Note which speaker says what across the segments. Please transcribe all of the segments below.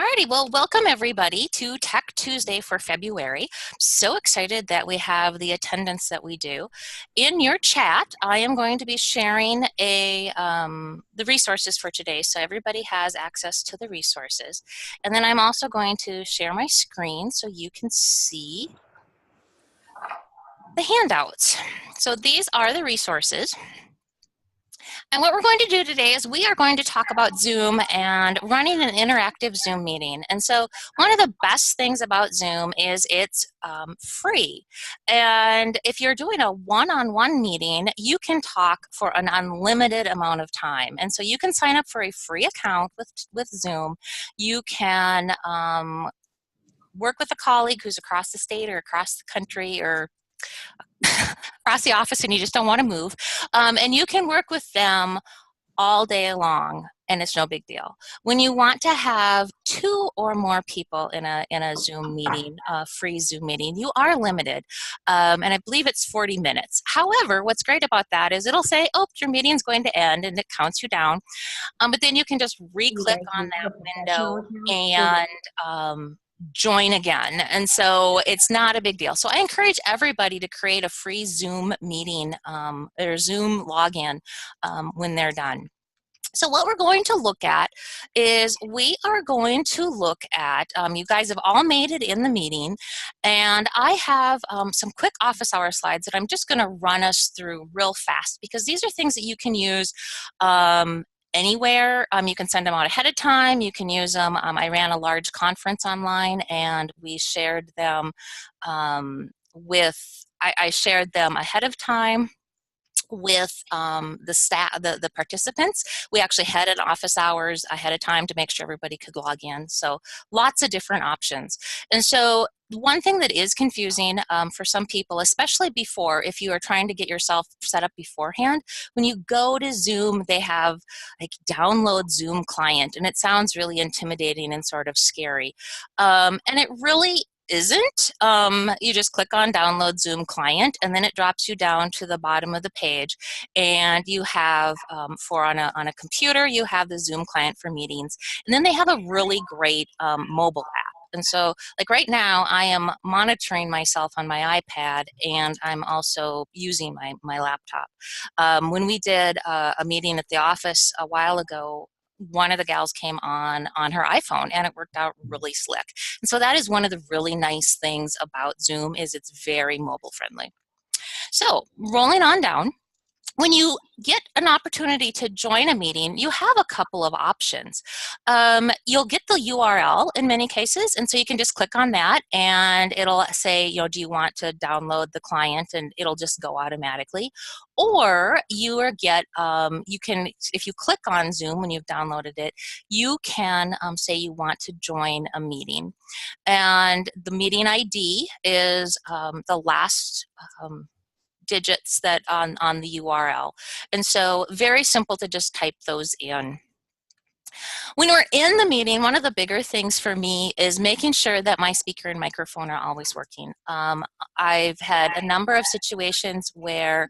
Speaker 1: Alrighty, well, welcome everybody to Tech Tuesday for February. So excited that we have the attendance that we do. In your chat, I am going to be sharing the resources for today, so everybody has access to the resources. And then I'm also going to share my screen so you can see the handouts. So these are the resources. And what we're going to do today is we are going to talk about Zoom and running an interactive Zoom meeting. And so one of the best things about Zoom is it's free. And if you're doing a one-on-one meeting, you can talk for an unlimited amount of time. And so you can sign up for a free account with Zoom. You can work with a colleague who's across the state or across the country or across the office and you just don't want to move. And you can work with them all day long and it's no big deal. When you want to have 2 or more people in a Zoom meeting, a free Zoom meeting, you are limited. And I believe it's 40 minutes. However, what's great about that is it'll say, oh, your meeting's going to end and it counts you down. But then you can just re-click on that window and join again. And so it's not a big deal. So I encourage everybody to create a free Zoom meeting or Zoom login when they're done. So what we're going to look at is we are going to look at, you guys have all made it in the meeting, and I have some quick office hour slides that I'm just going to run us through real fast because these are things that you can use anywhere. You can send them out ahead of time. You can use them. I ran a large conference online and we shared them I shared them ahead of time with the staff, the participants. We actually had an office hours ahead of time to make sure everybody could log in. So lots of different options. And so one thing that is confusing for some people, especially before, if you are trying to get yourself set up beforehand, when you go to Zoom, they have like download Zoom client, and it sounds really intimidating and sort of scary. And it really isn't. You just click on download Zoom client and then it drops you down to the bottom of the page, and you have on a computer you have the Zoom client for meetings, and then they have a really great mobile app. And so like right now I am monitoring myself on my iPad and I'm also using my laptop. When we did a meeting at the office a while ago, one of the gals came on her iPhone and it worked out really slick. And so that is one of the really nice things about Zoom is it's very mobile friendly. So rolling on down, when you get an opportunity to join a meeting, you have a couple of options. You'll get the URL in many cases, and so you can just click on that and it'll say, you know, do you want to download the client, and it'll just go automatically. Or you can, if you click on Zoom when you've downloaded it, you can say you want to join a meeting. And the meeting ID is the last digits that on the URL. And so very simple to just type those in. When we're in the meeting, one of the bigger things for me is making sure that my speaker and microphone are always working. I've had a number of situations where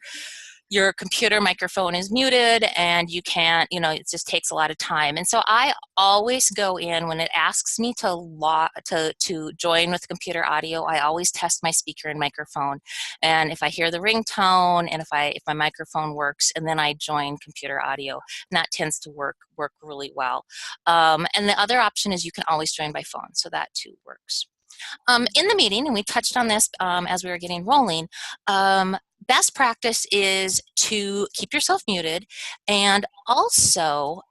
Speaker 1: your computer microphone is muted and you can't, you know, it just takes a lot of time. And so I always go in when it asks me to join with computer audio, I always test my speaker and microphone. And if I hear the ringtone and if my microphone works, and then I join computer audio, and that tends to work really well. And the other option is you can always join by phone, so that too works. In the meeting, and we touched on this as we were getting rolling, best practice is to keep yourself muted, and also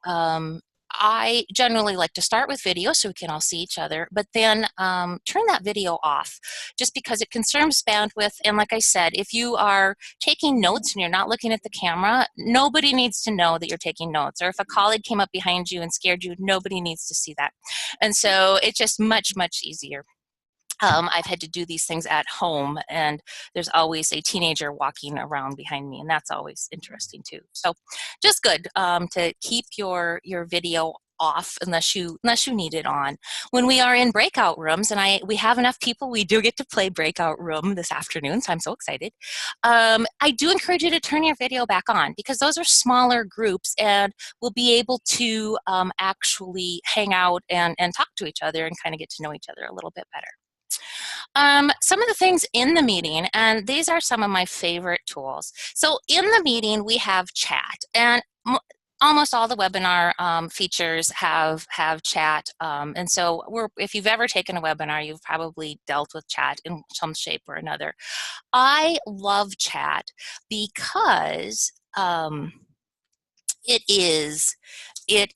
Speaker 1: I generally like to start with video so we can all see each other, but then turn that video off just because it consumes bandwidth. And like I said, if you are taking notes and you're not looking at the camera, nobody needs to know that you're taking notes. Or if a colleague came up behind you and scared you, nobody needs to see that. And so it's just much, much easier. I've had to do these things at home, and there's always a teenager walking around behind me, and that's always interesting too. So just good to keep your video off unless you need it on. When we are in breakout rooms, and we have enough people, we do get to play breakout room this afternoon, so I'm so excited. I do encourage you to turn your video back on because those are smaller groups and we'll be able to actually hang out and talk to each other and kind of get to know each other a little bit better. Some of the things in the meeting, and these are some of my favorite tools. So in the meeting, we have chat, and almost all the webinar features have chat. And so if you've ever taken a webinar, you've probably dealt with chat in some shape or another. I love chat because it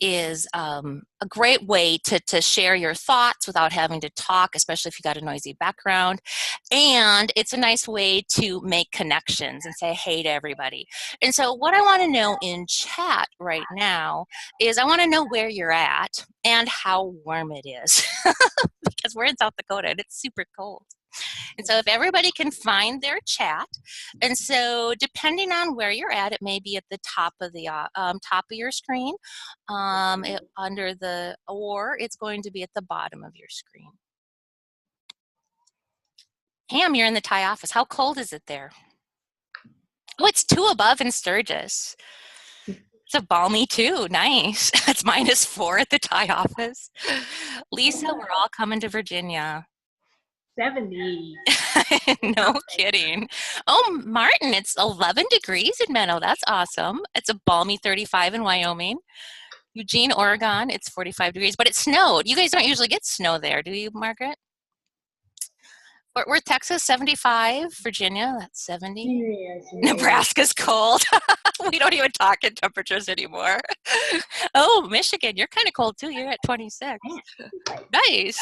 Speaker 1: is a great way to share your thoughts without having to talk, especially if you got a noisy background. And it's a nice way to make connections and say hey to everybody. And so what I want to know in chat right now is I want to know where you're at and how warm it is because we're in South Dakota and it's super cold. And so if everybody can find their chat, and so depending on where you're at, it may be at the top of the top of your screen, or it's going to be at the bottom of your screen. Pam, you're in the Thai office. How cold is it there? Oh, it's 2 above in Sturgis. It's a balmy 2. Nice. It's -4 at the Thai office. Lisa, we're all coming to Virginia.
Speaker 2: 70.
Speaker 1: No kidding. Oh, Martin, it's 11 degrees in Menno. That's awesome. It's a balmy 35 in Wyoming. Eugene, Oregon, it's 45 degrees, but it snowed. You guys don't usually get snow there, do you, Margaret? We're Texas, 75. Virginia, that's 70.
Speaker 2: Yes.
Speaker 1: Nebraska's cold. We don't even talk in temperatures anymore. Oh, Michigan, you're kind of cold too. You're at 26. Nice.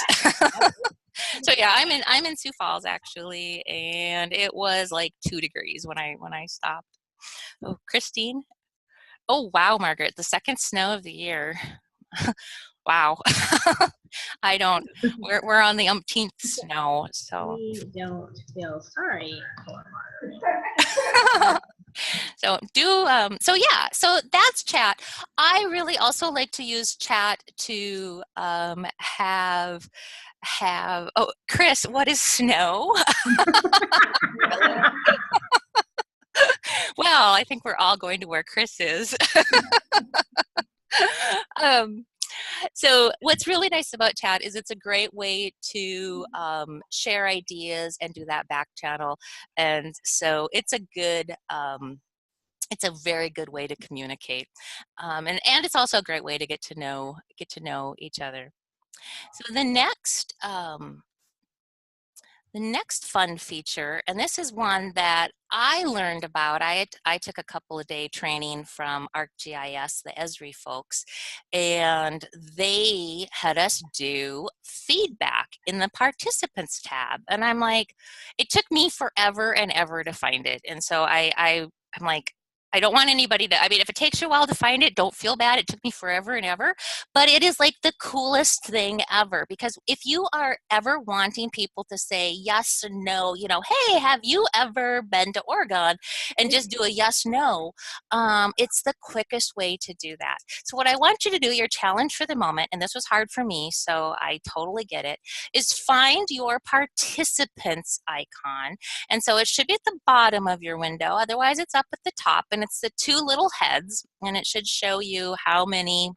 Speaker 1: So yeah, I'm in Sioux Falls actually, and it was like 2 degrees when I stopped. Oh, Christine. Oh wow, Margaret, the second snow of the year. Wow. We're on the umpteenth snow, so.
Speaker 2: We don't feel sorry for Margaret.
Speaker 1: So that's chat. I really also like to use chat to have oh, Chris, what is snow? Well, I think we're all going to where Chris is. So what's really nice about chat is it's a great way to share ideas and do that back channel. And so it's a very good way to communicate. And it's also a great way to get to know each other. So the next fun feature, and this is one that I learned about. I took a couple of day training from ArcGIS, the Esri folks, and they had us do feedback in the participants tab. And I'm like, it took me forever and ever to find it. And so I'm like, I don't want anybody to, I mean, if it takes you a while to find it, don't feel bad. It took me forever and ever, but it is like the coolest thing ever, because if you are ever wanting people to say yes and no, you know, hey, have you ever been to Oregon, and just do a yes, no, it's the quickest way to do that. So what I want you to do, your challenge for the moment, and this was hard for me, so I totally get it, is find your participants icon. And so it should be at the bottom of your window. Otherwise, it's up at the top, and it's the 2 little heads, and it should show you how many.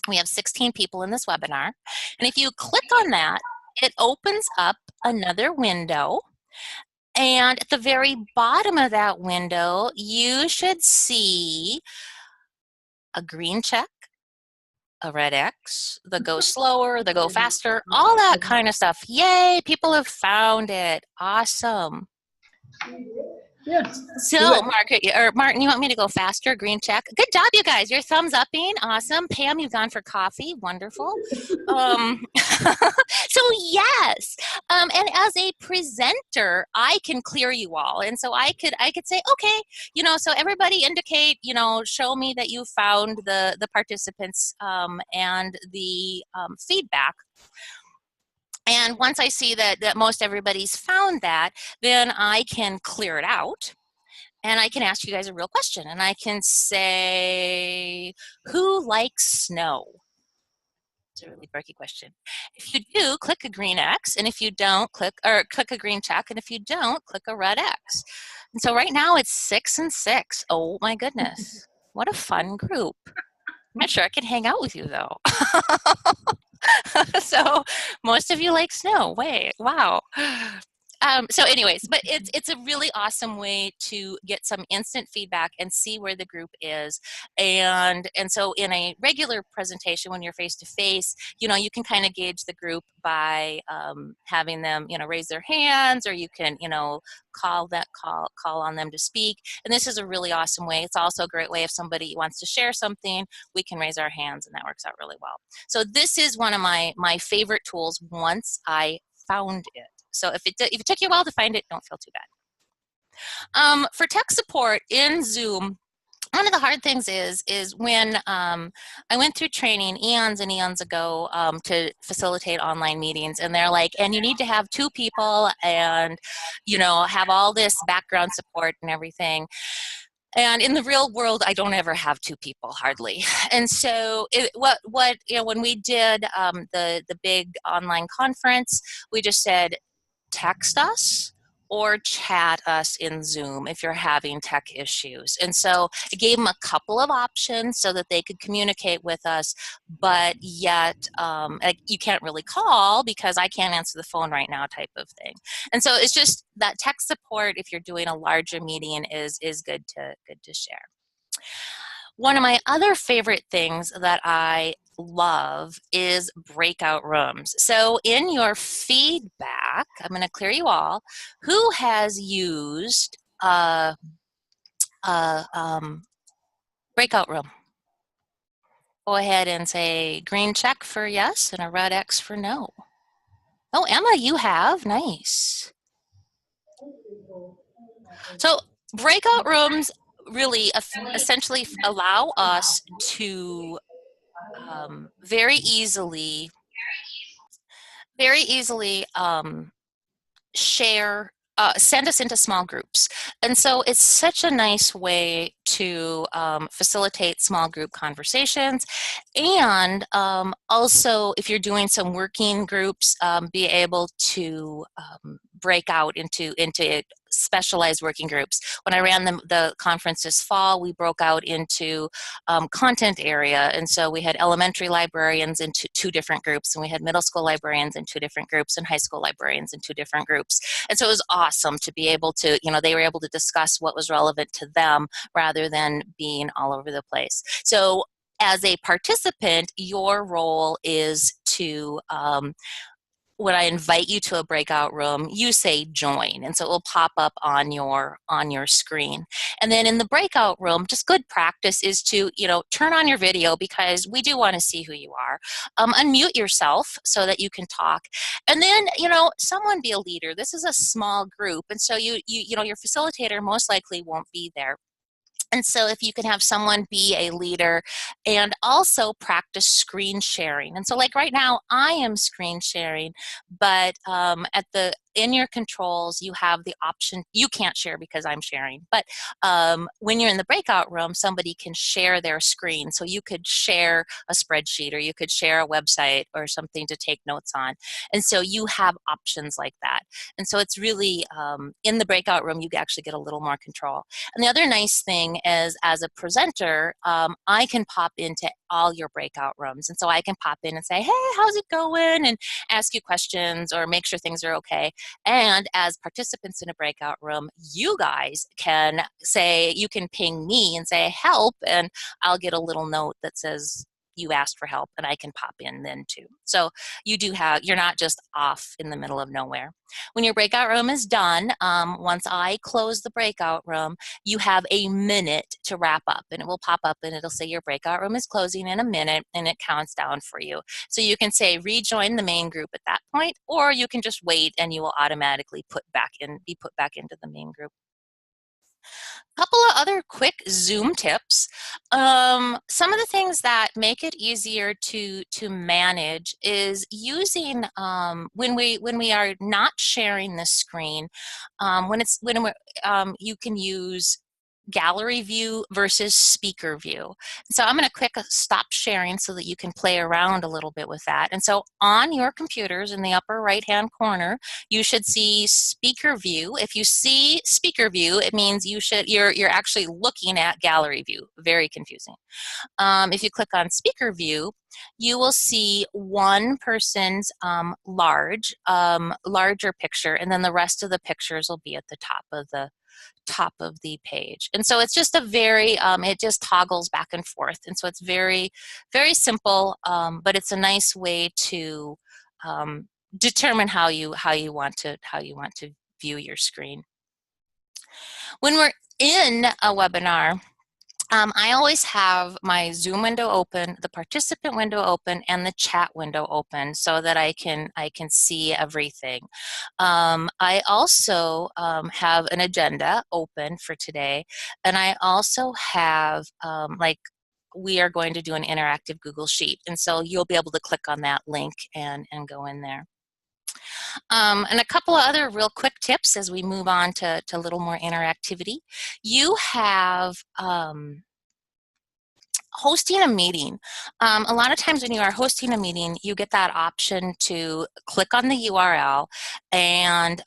Speaker 1: We have 16 people in this webinar. And if you click on that, it opens up another window. And at the very bottom of that window, you should see a green check, a red X, the go slower, the go faster, all that kind of stuff. Yay, people have found it. Awesome.
Speaker 2: Yes.
Speaker 1: So, Martin, you want me to go faster? Green check. Good job, you guys. Your thumbs upping. Awesome. Pam, you've gone for coffee. Wonderful. So yes. And as a presenter, I can clear you all, and so I could say, okay, you know, so everybody indicate, you know, show me that you found the participants and the feedback. And once I see that most everybody's found that, then I can clear it out. And I can ask you guys a real question. And I can say, who likes snow? It's a really tricky question. If you do, click a green X, and if you don't, click a green check, and if you don't, click a red X. And so right now it's 6 and 6. Oh my goodness. What a fun group. I'm not sure I can hang out with you though. So most of you like snow. Wait, wow. So anyways, but it's a really awesome way to get some instant feedback and see where the group is. And so in a regular presentation, when you're face to face, you know, you can kind of gauge the group by having them, you know, raise their hands, or you can, you know, call on them to speak. And this is a really awesome way. It's also a great way if somebody wants to share something, we can raise our hands, and that works out really well. So this is one of my favorite tools once I found it. So if it took you a while to find it, don't feel too bad. For tech support in Zoom, one of the hard things is when I went through training eons and eons ago to facilitate online meetings, and they're like, and you need to have 2 people and, you know, have all this background support and everything. And in the real world, I don't ever have 2 people, hardly. And so what you know, when we did the big online conference, we just said, text us or chat us in Zoom if you're having tech issues. And so it gave them a couple of options so that they could communicate with us, but yet like, you can't really call because I can't answer the phone right now type of thing. And so it's just that tech support, if you're doing a larger meeting, is good to share. One of my other favorite things that I love is breakout rooms. So in your feedback, I'm going to clear you all. Who has used a breakout room? Go ahead and say green check for yes and a red X for no. Oh, Emma, you have. Nice. So breakout rooms really essentially allow us to very easily share, send us into small groups. And so it's such a nice way to facilitate small group conversations. And also, if you're doing some working groups, be able to break out into specialized working groups. When I ran the conference this fall, we broke out into content area. And so we had elementary librarians in 2 different groups, and we had middle school librarians in 2 different groups, and high school librarians in 2 different groups. And so it was awesome to be able to, you know, they were able to discuss what was relevant to them rather than being all over the place. So as a participant, your role is to when I invite you to a breakout room, you say join, and so it will pop up on your screen. And then in the breakout room, just good practice is to, you know, turn on your video because we do want to see who you are. Unmute yourself so that you can talk, and then, you know, someone be a leader. This is a small group, and so you know, your facilitator most likely won't be there. And so if you can have someone be a leader and also practice screen sharing. And so like right now, I am screen sharing, but in your controls, you have the option, you can't share because I'm sharing, but when you're in the breakout room, somebody can share their screen. So you could share a spreadsheet, or you could share a website or something to take notes on. And so you have options like that. And so it's really, in the breakout room, you actually get a little more control. And the other nice thing is, as a presenter, I can pop into all your breakout rooms. And so I can pop in and say, hey, how's it going? And ask you questions or make sure things are okay. And as participants in a breakout room, you guys can say, you can ping me and say help, and I'll get a little note that says you asked for help, and I can pop in then too. So you're not just off in the middle of nowhere. When your breakout room is done, once I close the breakout room, you have a minute to wrap up, and it will pop up and it'll say your breakout room is closing in a minute, and it counts down for you. So you can say rejoin the main group at that point, or you can just wait and you will automatically be put back into the main group. Couple of other quick Zoom tips. Some of the things that make it easier to manage is using when we are not sharing the screen. You can use gallery view versus speaker view. So I'm going to click stop sharing so that you can play around a little bit with that. And so on your computers in the upper right hand corner, you should see speaker view. If you see speaker view, it means you're actually looking at gallery view. Very confusing. If you click on speaker view, you will see one person's larger picture, and then the rest of the pictures will be at the top of the page. And so it's just a very, it just toggles back and forth. And so it's very, very simple, but it's a nice way to determine how you want to view your screen. When we're in a webinar, I always have my Zoom window open, the participant window open, and the chat window open so that I can see everything. I also have an agenda open for today, and I also have like we are going to do an interactive Google Sheet, and so you'll be able to click on that link and go in there. And a couple of other real quick tips as we move on to a little more interactivity. You have hosting a meeting. A lot of times when you are hosting a meeting, you get that option to click on the URL, and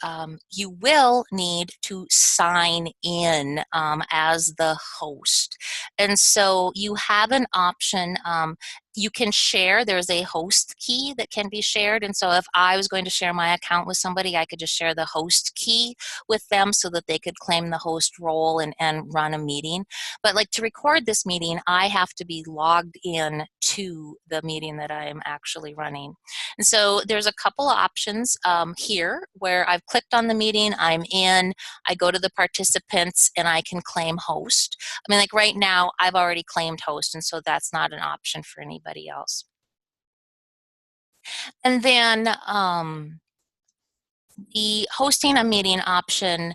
Speaker 1: you will need to sign in as the host. And so you have an option. You can share, there's a host key that can be shared, and so if I was going to share my account with somebody, I could just share the host key with them so that they could claim the host role and run a meeting. But like to record this meeting, I have to be logged in to the meeting that I am actually running. And so there's a couple of options here where I've clicked on the meeting, I'm in, I go to the participants, and I can claim host. I mean, like right now, I've already claimed host, and so that's not an option for anybody else. And then the hosting a meeting option,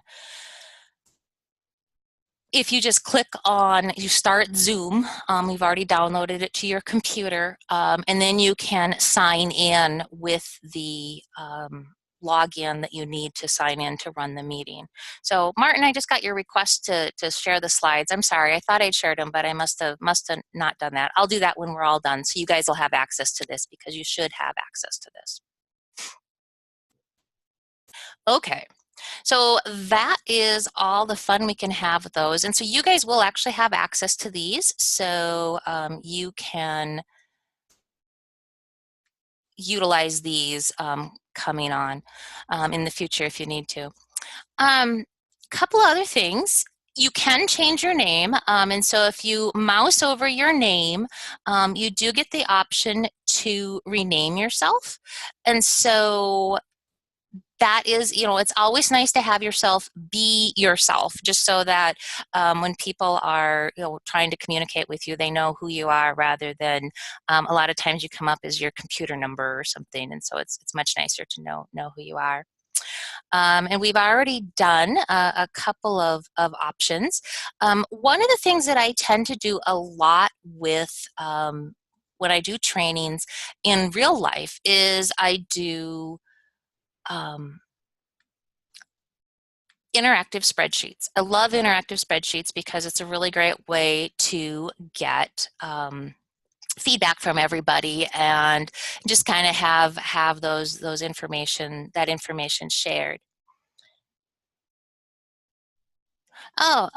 Speaker 1: if you just click on, you start Zoom, you've already downloaded it to your computer, and then you can sign in with the login that you need to sign in to run the meeting. So Martin, I just got your request to share the slides. I'm sorry, I thought I'd shared them, but I must have not done that. I'll do that when we're all done, so you guys will have access to this because you should have access to this. Okay. So that is all the fun we can have with those. And so you guys will actually have access to these. So you can utilize these coming on in the future if you need to. Couple other things. You can change your name. And so if you mouse over your name, you do get the option to rename yourself. And so that is, it's always nice to have yourself be yourself, just so that when people are, trying to communicate with you, they know who you are rather than a lot of times you come up as your computer number or something, and so it's much nicer to know who you are. And we've already done a couple of options. One of the things that I tend to do a lot with when I do trainings in real life is I do interactive spreadsheets. I love interactive spreadsheets because it's a really great way to get feedback from everybody and just kind of have that information shared. Oh,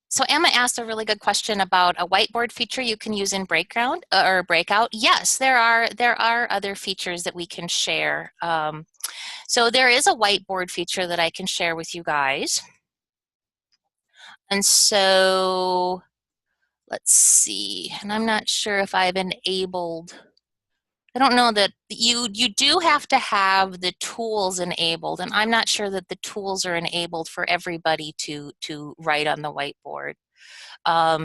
Speaker 1: so Emma asked a really good question about a whiteboard feature you can use in Breakout. Yes, there are other features that we can share. So there is a whiteboard feature that I can share with you guys. And so let's see, and I'm not sure if I've enabled, I don't know that you do have to have the tools enabled, and I'm not sure that the tools are enabled for everybody to write on the whiteboard.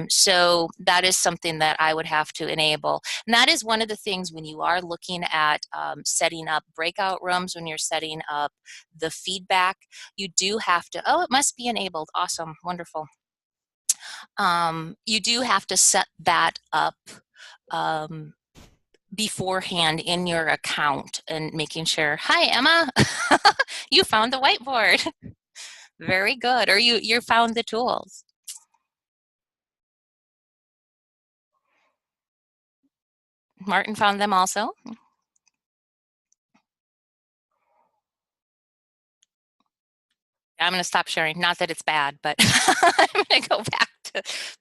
Speaker 1: So that is something that I would have to enable. And that is one of the things when you are looking at setting up breakout rooms, when you're setting up the feedback, you do have to, oh, it must be enabled. Awesome, wonderful. You do have to set that up beforehand in your account and making sure, hi, Emma, you found the whiteboard. Very good, or you found the tools. Martin found them also. I'm going to stop sharing. Not that it's bad, but I'm going to go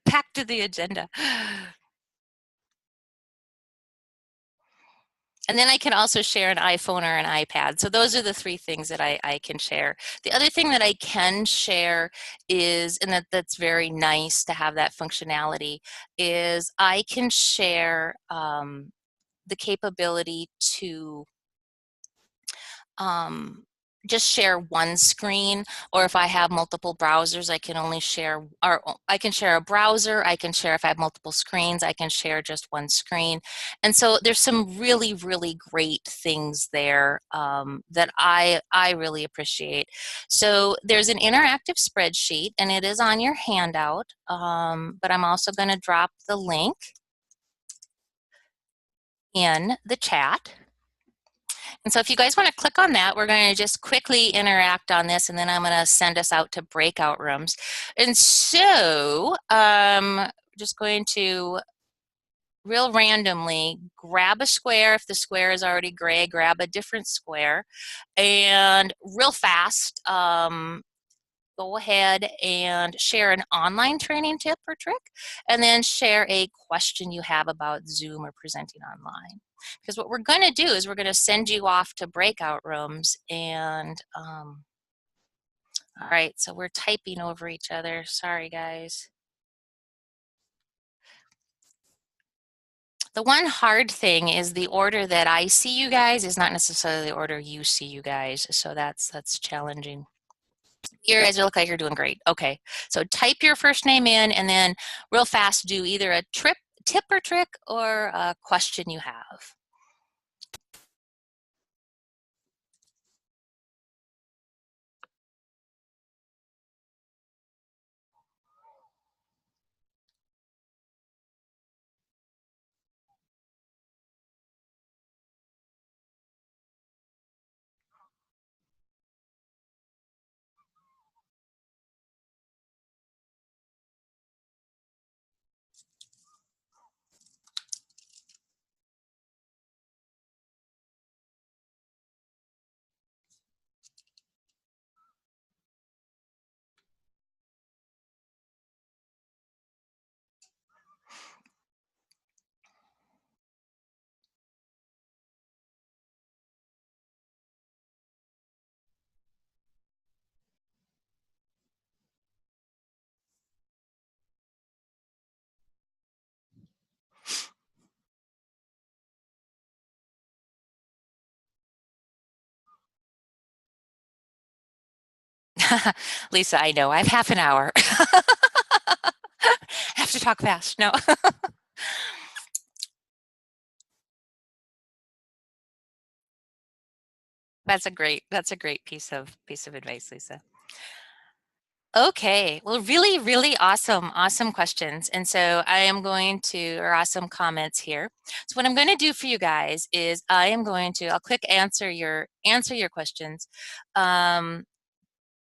Speaker 1: back to the agenda. And then I can also share an iPhone or an iPad. So those are the three things that I can share. The other thing that I can share is, and that's very nice to have that functionality, is I can share the capability to just share one screen, or if I have multiple browsers, I can only share, or I can share a browser, I can share if I have multiple screens, I can share just one screen. And so there's some really, really great things there that I really appreciate. So there's an interactive spreadsheet, and it is on your handout, but I'm also going to drop the link in the chat. And so if you guys want to click on that, we're going to just quickly interact on this, and then I'm going to send us out to breakout rooms. And so just going to real randomly grab a square. If the square is already gray, grab a different square, and real fast go ahead and share an online training tip or trick, and then share a question you have about Zoom or presenting online. Because what we're going to do is we're going to send you off to breakout rooms. And all right, so we're typing over each other. Sorry, guys. The one hard thing is the order that I see you guys is not necessarily the order you see you guys, so that's challenging. You guys look like you're doing great. Okay, so type your first name in, and then real fast do either a tip or trick, or a question you have. Lisa, I know, I have half an hour. I have to talk fast. No. That's a great piece of advice, Lisa. Okay, well, really, really awesome questions. And so I am going to, or awesome comments here. So what I'm going to do for you guys is I'll quick answer your questions.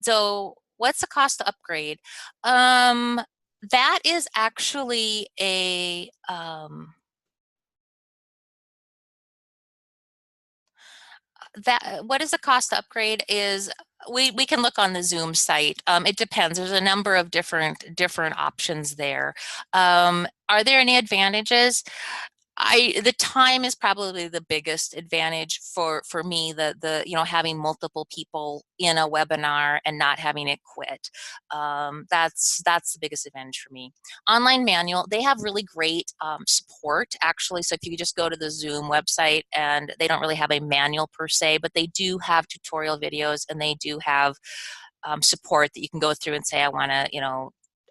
Speaker 1: So what's the cost to upgrade? That is actually what is the cost to upgrade is we can look on the Zoom site. It depends. There's a number of different options there. Are there any advantages? The time is probably the biggest advantage for me, the having multiple people in a webinar and not having it quit. That's the biggest advantage for me. Online manual, they have really great support actually. So if you just go to the Zoom website, and they don't really have a manual per se, but they do have tutorial videos, and they do have support that you can go through and say, I want to,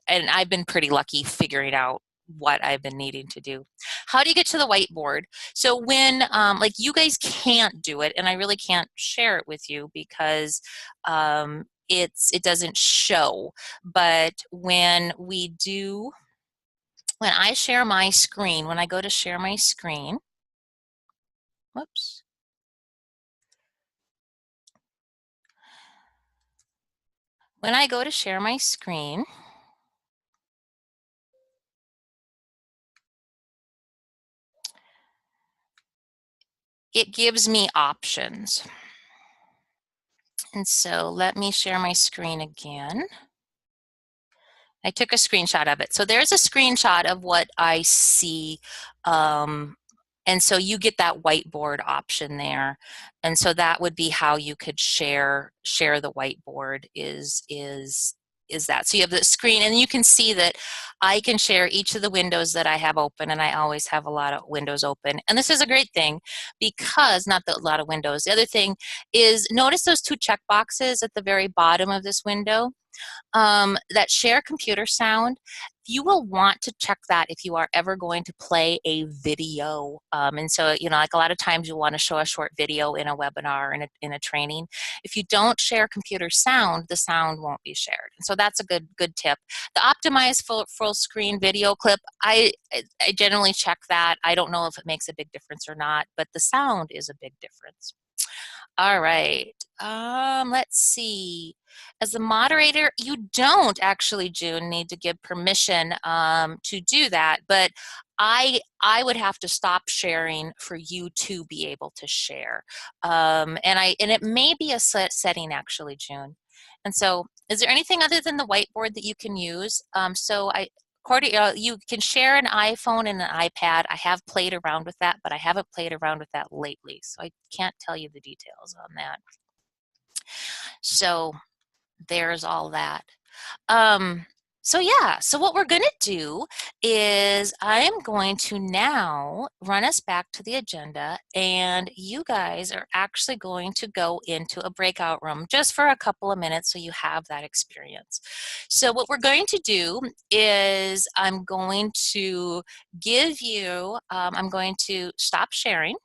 Speaker 1: and I've been pretty lucky figuring out what I've been needing to do. How do you get to the whiteboard? So when, like, you guys can't do it, and I really can't share it with you because it doesn't show, but when I share my screen, when I go to share my screen, whoops. When I go to share my screen, it gives me options. And so let me share my screen again. I took a screenshot of it. So there's a screenshot of what I see. And so you get that whiteboard option there. And so that would be how you could share the whiteboard is that. So you have the screen and you can see that I can share each of the windows that I have open, and I always have a lot of windows open. And this is a great thing because, not that a lot of windows, the other thing is notice those two check boxes at the very bottom of this window. That share computer sound, you will want to check that if you are ever going to play a video. And so, like a lot of times you'll want to show a short video in a webinar, in a training. If you don't share computer sound, the sound won't be shared. And so that's a good tip. The optimized full screen video clip, I generally check that. I don't know if it makes a big difference or not, but the sound is a big difference. All right, let's see. As the moderator, you don't actually, June, need to give permission to do that, but I would have to stop sharing for you to be able to share. And it may be a setting actually, June. And so, is there anything other than the whiteboard that you can use? You can share an iPhone and an iPad. I have played around with that, but I haven't played around with that lately, so I can't tell you the details on that. So there's all that. So yeah, so what we're going to do is I am going to now run us back to the agenda, and you guys are actually going to go into a breakout room just for a couple of minutes so you have that experience. So what we're going to do is I'm going to give you, I'm going to stop sharing,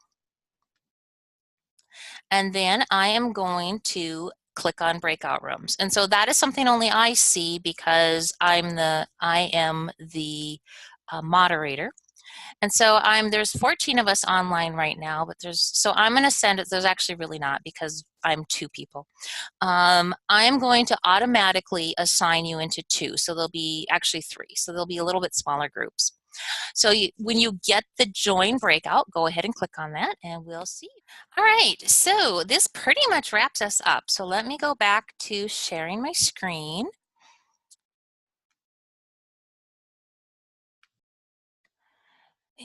Speaker 1: and then I am going to click on breakout rooms. And so that is something only I see because I am the moderator. And so there's 14 of us online right now, but so I'm going to send it, there's actually really not because I'm 2 people. I am going to automatically assign you into 2, so there'll be actually 3, so there'll be a little bit smaller groups. So when you get the join breakout, go ahead and click on that and we'll see. All right, so this pretty much wraps us up. So let me go back to sharing my screen.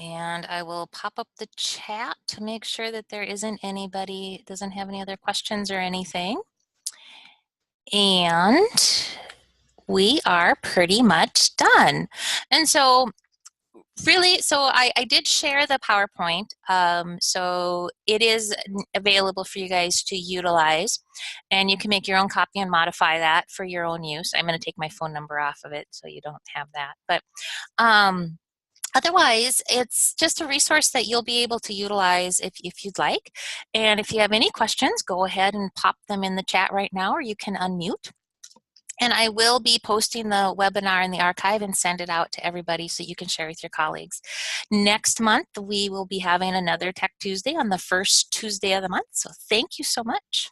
Speaker 1: And I will pop up the chat to make sure that there isn't anybody, doesn't have any other questions or anything. And we are pretty much done. And so really, so I did share the PowerPoint, so it is available for you guys to utilize, and you can make your own copy and modify that for your own use. I'm going to take my phone number off of it so you don't have that, but otherwise, it's just a resource that you'll be able to utilize if you'd like. And if you have any questions, go ahead and pop them in the chat right now, or you can unmute. And I will be posting the webinar in the archive and send it out to everybody so you can share with your colleagues. Next month, we will be having another Tech Tuesday on the first Tuesday of the month. So thank you so much.